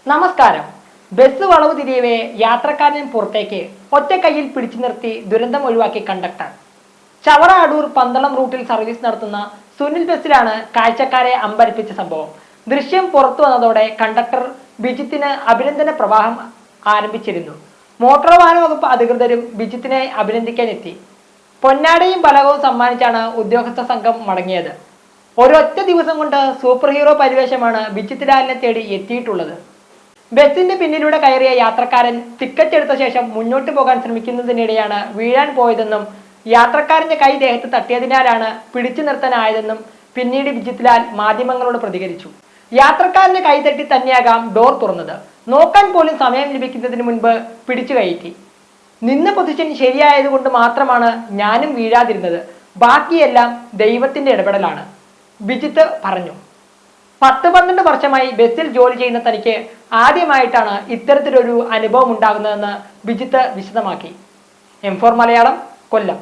നമസ്കാരം. ബസ് വളവ് തിരിയവേ യാത്രക്കാരൻ പുറത്തേക്ക് ഒറ്റ കൈയിൽ പിടിച്ചു നിർത്തി ദുരന്തം ഒഴിവാക്കി കണ്ടക്ടർ. ചവറ അടൂർ പന്തളം റൂട്ടിൽ സർവീസ് നടത്തുന്ന സുനിൽ ബസ്സിലാണ് കാഴ്ചക്കാരെ അമ്പരപ്പിച്ച സംഭവം. ദൃശ്യം പുറത്തു വന്നതോടെ കണ്ടക്ടർ ബിജിത്തിന് അഭിനന്ദന പ്രവാഹം ആരംഭിച്ചിരുന്നു. മോട്ടോർ വാഹന വകുപ്പ് അധികൃതരും ബിജിത്തിനെ അഭിനന്ദിക്കാനെത്തി. പൊന്നാടയും ബലകവും സമ്മാനിച്ചാണ് ഉദ്യോഗസ്ഥ സംഘം മടങ്ങിയത്. ഒരൊറ്റ ദിവസം കൊണ്ട് സൂപ്പർ ഹീറോ പരിവേഷമാണ് ബിജിത്ത് ലാലിനെ തേടി എത്തിയിട്ടുള്ളത്. ബസിന്റെ പിന്നിലൂടെ കയറിയ യാത്രക്കാരൻ ടിക്കറ്റ് എടുത്ത ശേഷം മുന്നോട്ട് പോകാൻ ശ്രമിക്കുന്നതിനിടെയാണ് വീഴാൻ പോയതെന്നും യാത്രക്കാരന്റെ കൈ ദേഹത്ത് തട്ടിയതിനാലാണ് പിടിച്ചു നിർത്താനായതെന്നും പിന്നീട് ബിജിത്ത് ലാൽ മാധ്യമങ്ങളോട് പ്രതികരിച്ചു. യാത്രക്കാരന്റെ കൈ തട്ടി തന്നെയാകാം ഡോർ തുറന്നത്. നോക്കാൻ പോലും സമയം ലഭിക്കുന്നതിന് മുൻപ് പിടിച്ചു കയറ്റി. നിന്ന പൊസിഷൻ ശരിയായതുകൊണ്ട് മാത്രമാണ് ഞാനും വീഴാതിരുന്നത്. ബാക്കിയെല്ലാം ദൈവത്തിന്റെ ഇടപെടലാണ്, ബിജിത്ത് പറഞ്ഞു. 10-12 വർഷമായി ബസ്സിൽ ജോലി ചെയ്യുന്ന തനിക്ക് ആദ്യമായിട്ടാണ് ഇത്തരത്തിലൊരു അനുഭവം ഉണ്ടാകുന്നതെന്ന് ബിജിത്ത് വിശദമാക്കി. M4 മലയാളം, കൊല്ലം.